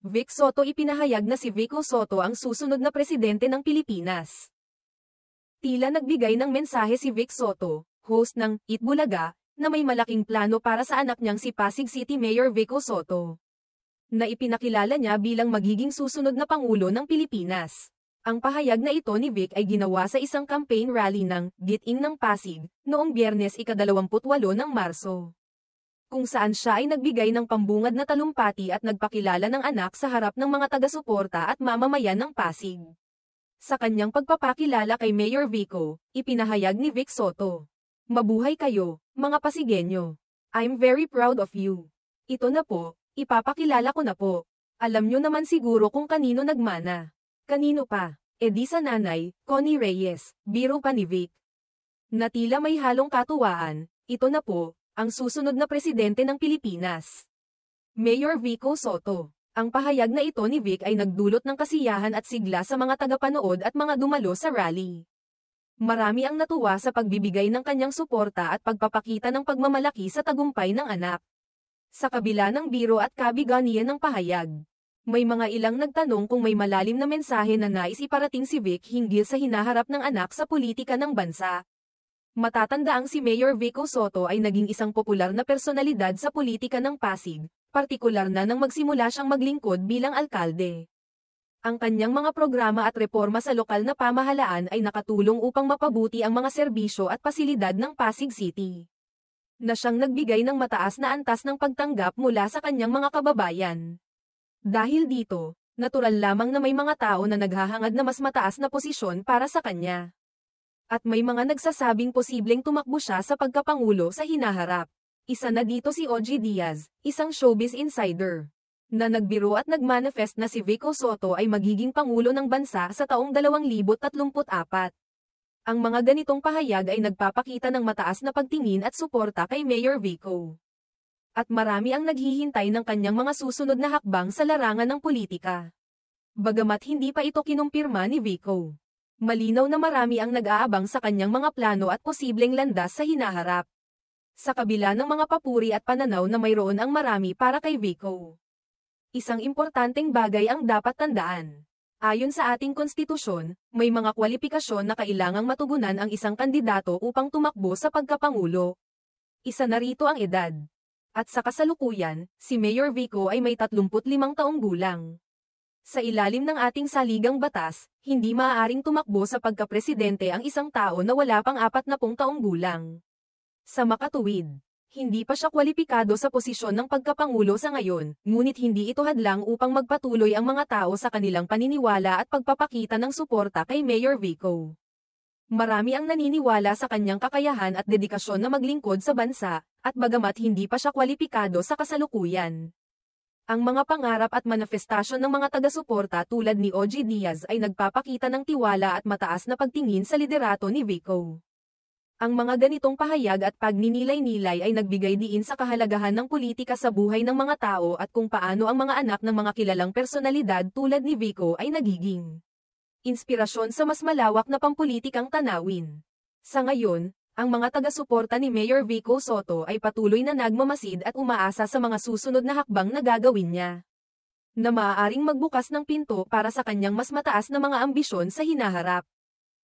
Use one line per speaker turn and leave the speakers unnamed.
Vic Soto. Ipinahayag na si Vico Soto ang susunod na presidente ng Pilipinas. Tila nagbigay ng mensahe si Vic Soto, host ng Eat Bulaga, na may malaking plano para sa anak niyang si Pasig City Mayor Vico Soto, na ipinakilala niya bilang magiging susunod na Pangulo ng Pilipinas. Ang pahayag na ito ni Vic ay ginawa sa isang campaign rally ng Get In ng Pasig, noong Biyernes ika-28 ng Marso, kung saan siya ay nagbigay ng pambungad na talumpati at nagpakilala ng anak sa harap ng mga taga-suporta at mamamayan ng Pasig. Sa kanyang pagpapakilala kay Mayor Vico, ipinahayag ni Vic Soto, "Mabuhay kayo, mga Pasigenyo. I'm very proud of you. Ito na po, ipapakilala ko na po. Alam nyo naman siguro kung kanino nagmana. Kanino pa? E di sa nanay, Connie Reyes," biro pa ni Vic. Na tila may halong katuwaan, ito na po, ang susunod na presidente ng Pilipinas. Mayor Vico Soto. Ang pahayag na ito ni Vic ay nagdulot ng kasiyahan at sigla sa mga tagapanood at mga dumalo sa rally. Marami ang natuwa sa pagbibigay ng kanyang suporta at pagpapakita ng pagmamalaki sa tagumpay ng anak. Sa kabila ng biro at kabiganian ng pahayag, may mga ilang nagtanong kung may malalim na mensahe na nais iparating si Vic hinggil sa hinaharap ng anak sa politika ng bansa. Matatandaang si Mayor Vico Soto ay naging isang popular na personalidad sa politika ng Pasig, partikular na nang magsimula siyang maglingkod bilang alkalde. Ang kanyang mga programa at reforma sa lokal na pamahalaan ay nakatulong upang mapabuti ang mga serbisyo at pasilidad ng Pasig City, na siyang nagbigay ng mataas na antas ng pagtanggap mula sa kanyang mga kababayan. Dahil dito, natural lamang na may mga tao na naghahangad na mas mataas na posisyon para sa kanya. At may mga nagsasabing posibleng tumakbo siya sa pagkapangulo sa hinaharap. Isa na dito si OG Diaz, isang showbiz insider, na nagbiro at nagmanifest na si Vico Soto ay magiging pangulo ng bansa sa taong 2034. Ang mga ganitong pahayag ay nagpapakita ng mataas na pagtingin at suporta kay Mayor Vico. At marami ang naghihintay ng kanyang mga susunod na hakbang sa larangan ng politika. Bagamat hindi pa ito kinumpirma ni Vico, malinaw na marami ang nag-aabang sa kanyang mga plano at posibleng landas sa hinaharap. Sa kabila ng mga papuri at pananaw na mayroon ang marami para kay Vico, isang importanteng bagay ang dapat tandaan. Ayon sa ating konstitusyon, may mga kwalipikasyon na kailangang matugunan ang isang kandidato upang tumakbo sa pagkapangulo. Isa na rito ang edad. At sa kasalukuyan, si Mayor Vico ay may 35 taong gulang. Sa ilalim ng ating saligang batas, hindi maaaring tumakbo sa pagkapresidente ang isang tao na wala pang 40 taong gulang. Sa makatuwid, hindi pa siya kwalipikado sa posisyon ng pagkapangulo sa ngayon, ngunit hindi ito hadlang upang magpatuloy ang mga tao sa kanilang paniniwala at pagpapakita ng suporta kay Mayor Vico. Marami ang naniniwala sa kanyang kakayahan at dedikasyon na maglingkod sa bansa, at bagamat hindi pa siya kwalipikado sa kasalukuyan, ang mga pangarap at manifestasyon ng mga taga-suporta tulad ni OG Diaz ay nagpapakita ng tiwala at mataas na pagtingin sa liderato ni Vico. Ang mga ganitong pahayag at pagninilay-nilay ay nagbigay diin sa kahalagahan ng politika sa buhay ng mga tao at kung paano ang mga anak ng mga kilalang personalidad tulad ni Vico ay nagiging inspirasyon sa mas malawak na pampulitikang tanawin. Sa ngayon, ang mga taga-suporta ni Mayor Vico Soto ay patuloy na nagmamasid at umaasa sa mga susunod na hakbang na gagawin niya, na maaaring magbukas ng pinto para sa kanyang mas mataas na mga ambisyon sa hinaharap.